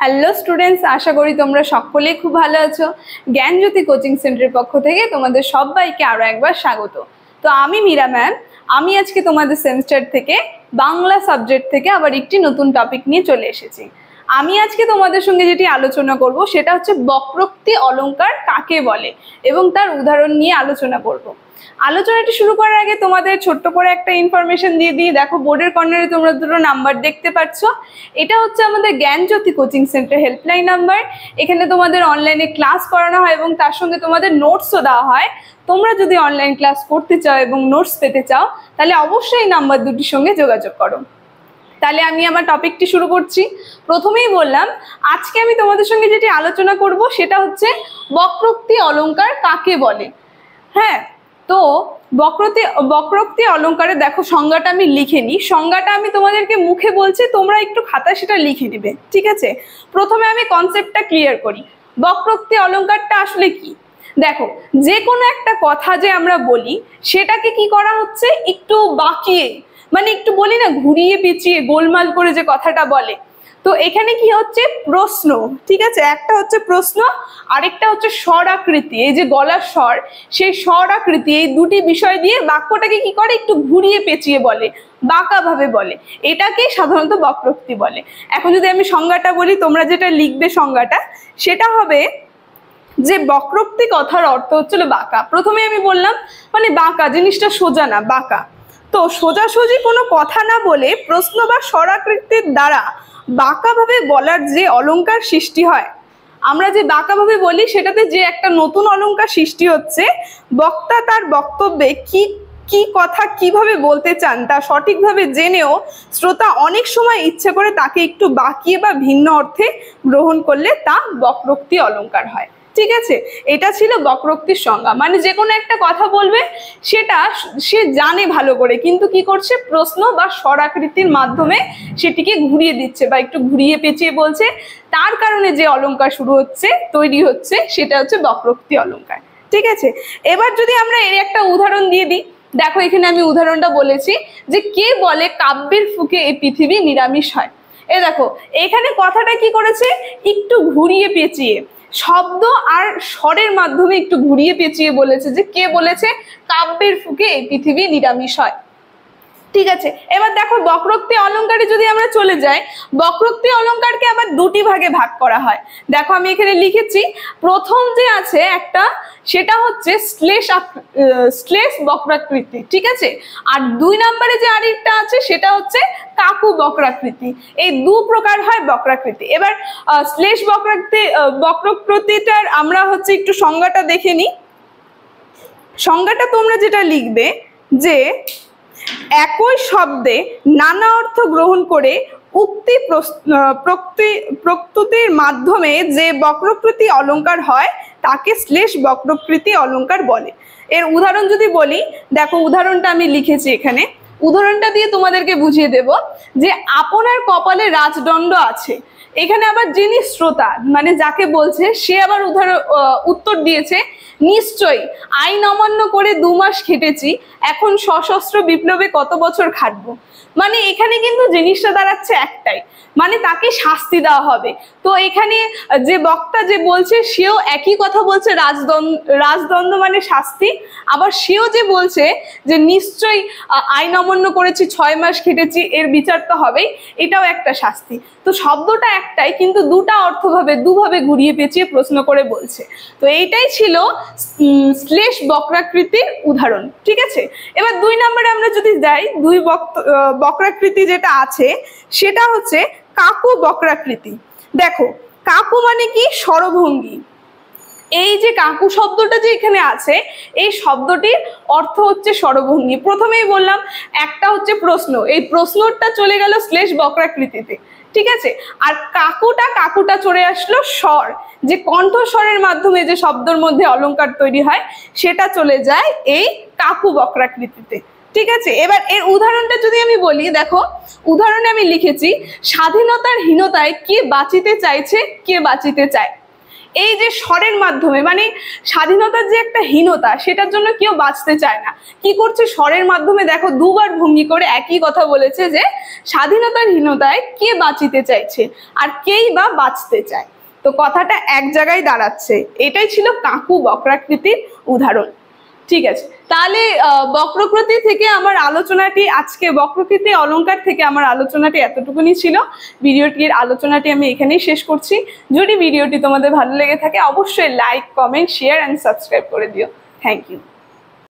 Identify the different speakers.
Speaker 1: Hello students, আশা করি তোমরা সকলেই খুব ভালো আছো। জ্ঞানজ্যোতি কোচিং সেন্টারের পক্ষ থেকে তোমাদের সবাইকে আরও একবার স্বাগত। তো আমি মীরা ম্যাম, আমি আজকে তোমাদের সেমিস্টার থেকে বাংলা সাবজেক্ট থেকে আবার একটি নতুন টপিক নিয়ে চলে এসেছি। আমি আজকে তোমাদের সঙ্গে যেটি আলোচনা করব সেটা হচ্ছে বক্রোক্তি অলংকার কাকে বলে এবং তার উদাহরণ নিয়ে আলোচনা করব। আলোচনাটি শুরু করার আগে তোমাদের ছোট্ট করে একটা ইনফরমেশন দিয়ে দিই। দেখো, বোর্ডের কর্নারে তোমরা দুটো নাম্বার দেখতে পাচ্ছ। এটা হচ্ছে আমাদের জ্ঞানজ্যোতি কোচিং সেন্টার হেল্পলাইন নাম্বার। এখানে তোমাদের অনলাইনে ক্লাস করানো হয় এবং তার সঙ্গে তোমাদের নোটসও দেওয়া হয়। তোমরা যদি অনলাইন ক্লাস করতে চাও এবং নোটস পেতে চাও তাহলে অবশ্যই এই নাম্বার দুটির সঙ্গে যোগাযোগ করো। তাহলে আমি আমার টপিকটি শুরু করছি। প্রথমেই বললাম, আজকে আমি তোমাদের সঙ্গে যেটি আলোচনা করব সেটা হচ্ছে বক্রোক্তি অলংকার কাকে বলে। হ্যাঁ, তো বক্রোক্তি অলংকারে দেখো সংজ্ঞাটা আমি লিখে নিই। সংজ্ঞাটা আমি তোমাদেরকে মুখে বলছি, তোমরা একটু খাতায় সেটা লিখে নেবে, ঠিক আছে? প্রথমে আমি কনসেপ্টটা ক্লিয়ার করি। বক্রোক্তি অলংকারটা আসলে কি? দেখো, যে কোনো একটা কথা যে আমরা বলি সেটাকে কি করা হচ্ছে, একটু বাঁকিয়ে, মানে একটু বলি না, ঘুরিয়ে পেঁচিয়ে গোলমাল করে যে কথাটা বলে। তো এখানে কি হচ্ছে, প্রশ্ন, ঠিক আছে? একটা হচ্ছে প্রশ্ন, আরেকটা হচ্ছে স্বর আকৃতি। এই যে গলার স্বর, সেই স্বর আকৃতি, এই দুটি বিষয় দিয়ে বাক্যটাকে কি করে, একটু ঘুরিয়ে পেঁচিয়ে বলে, বাঁকা ভাবে বলে। এটাকেই সাধারণত বক্রোক্তি বলে। এখন যদি আমি সংজ্ঞাটা বলি, তোমরা যেটা লিখবে সংজ্ঞাটা সেটা হবে যে বক্রোক্তি কথার অর্থ হচ্ছিল বাঁকা। প্রথমে আমি বললাম মানে বাঁকা, জিনিসটা সোজা না, বাঁকা। তো সোজাসুজি কোনো কথা না বলে প্রশ্ন বা স্বরাকৃতির দ্বারা বাঁকাভাবে বলার যে অলংকার সৃষ্টি হয়, আমরা যে বাঁকাভাবে বলি সেটাতে যে একটা নতুন অলংকার সৃষ্টি হচ্ছে, বক্তা তার বক্তব্যে কি কথা কিভাবে বলতে চান তা সঠিকভাবে জেনেও শ্রোতা অনেক সময় ইচ্ছে করে তাকে একটু বাঁকিয়ে বা ভিন্ন অর্থে গ্রহণ করলে তা বক্রোক্তি অলংকার হয়। ঠিক আছে, এটা ছিল বক্রোক্তির সংজ্ঞা। মানে যে কোনো একটা কথা বলবে সেটা সে জানে ভালো করে, কিন্তু কি করছে, প্রশ্ন বা স্বরাকৃতির মাধ্যমে সেটিকে ঘুরিয়ে দিচ্ছে বা একটু ঘুরিয়ে পেঁচিয়ে বলছে। তার কারণে যে অলংকার শুরু হচ্ছে, তৈরি হচ্ছে, সেটা হচ্ছে বক্রোক্তি অলংকার। ঠিক আছে, এবার যদি আমরা এর একটা উদাহরণ দিয়ে দিই। দেখো, এখানে আমি উদাহরণটা বলেছি যে কে বলে কাব্যের ফুঁকে এই পৃথিবী নিরামিষ হয়। দেখো, এখানে কথাটা কি করেছে, একটু ঘুরিয়ে পেঁচিয়ে শব্দ আর স্বরের মাধ্যমে একটু ঘুরিয়ে পেঁচিয়ে বলেছে যে কে বলেছে কাব্যের ফুঁকে এই পৃথিবী নিরামিষ হয়। ঠিক আছে, এবার দেখো বক্রোক্তি অলংকারে যদি আমরা চলে যাই, বক্রোক্তি অলংকারকে আবার দুটি ভাগে ভাগ করা হয়। দেখো, আমি এখানে লিখেছি, প্রথম যে আছে একটা, সেটা হচ্ছে শ্লেষ বক্রাকৃতি। ঠিক আছে, আর দুই নম্বরে যে আরেকটা আছে সেটা হচ্ছে কাকু বক্রাকৃতি। এই দু প্রকার হয় বক্রাকৃতি। এবার শ্লেষ বক্রাকৃতিটার আমরা হচ্ছে একটু সংজ্ঞাটা দেখে নিই। সংজ্ঞাটা তোমরা যেটা লিখবে যে একই শব্দে নানা অর্থ গ্রহণ করে উক্তি প্রস্তুতির মাধ্যমে যে বক্রোক্তি অলংকার হয় তাকে শ্লেষ বক্রোক্তি অলংকার বলে। এর উদাহরণ যদি বলি, দেখো উদাহরণটা আমি লিখেছি এখানে। উদাহরণটা দিয়ে তোমাদেরকে বুঝিয়ে দেব যে আপনার কপালে রাজদণ্ড আছে। এখানে আবার যিনি শ্রোতা, মানে যাকে বলছে, সে আবার উত্তর দিয়েছে, নিশ্চয়ই আইন অমান্য করে 2 মাস খেটেছি, এখন সশস্ত্র বিপ্লবে কত বছর খাটবো। মানে এখানে কিন্তু জিনিসটা দাঁড়াচ্ছে একটাই, মানে তাকে শাস্তি দেওয়া হবে। তো এখানে যে বক্তা যে বলছে সেও একই কথা বলছে, রাজদণ্ড মানে শাস্তি। আবার সেও যে বলছে যে নিশ্চয়ই আইন অমান্য করেছি, 6 মাস খেটেছি, এর বিচার তো হবেই, এটাও একটা শাস্তি। তো শব্দটা একটাই, কিন্তু দুটা অর্থভাবে দুভাবে ঘুরিয়ে পেঁচিয়ে প্রশ্ন করে বলছে। তো এইটাই ছিল শ্লেষ বক্রাকৃতির উদাহরণ। ঠিক আছে, এবার 2 নম্বরে আমরা যদি যাই, বক্রাকৃতি যেটা আছে সেটা হচ্ছে কাকু বক্রাকৃতি। দেখো, কাকু মানে কি, স্বরভঙ্গি। এই যে কাকু শব্দটা যে এখানে আছে, এই শব্দটির অর্থ হচ্ছে স্বরভঙ্গি। প্রথমেই বললাম একটা হচ্ছে প্রশ্ন, এই প্রশ্নটা চলে গেল শ্লেষ বক্রাকৃতিতে। ঠিক আছে, আর কাকুটা চলে আসলো স্বর, যে কণ্ঠস্বরের মাধ্যমে যে শব্দের মধ্যে অলংকার তৈরি হয় সেটা চলে যায় এই কাকু বক্রাকৃতিতে। ঠিক আছে, এবার এর উদাহরণটা যদি আমি বলি, দেখো উদাহরণে আমি লিখেছি, স্বাধীনতার হীনতায় কে বাঁচিতে চাইছে, কে বাঁচিতে চায়। এই যে স্বরের মাধ্যমে, মানে স্বাধীনতার যে একটা হীনতা, সেটার জন্য কেউ বাঁচতে চায় না। কি করছে স্বরের মাধ্যমে, দেখো দুবার ভঙ্গি করে একই কথা বলেছে যে স্বাধীনতার হীনতায় কে বাঁচিতে চাইছে আর কেই বা বাঁচতে চায়। তো কথাটা এক জায়গায় দাঁড়াচ্ছে। এটাই ছিল কাকু বক্রাকৃতির উদাহরণ। ঠিক আছে, তাহলে বক্রকৃতি থেকে আমার আলোচনাটি, আজকে বক্রকৃতি অলংকার থেকে আমার আলোচনাটি এতটুকুনি ছিল। ভিডিওটির আলোচনাটি আমি এখানেই শেষ করছি। যদি ভিডিওটি তোমাদের ভালো লেগে থাকে অবশ্যই like, comment, share and subscribe করে দিও। Thank you.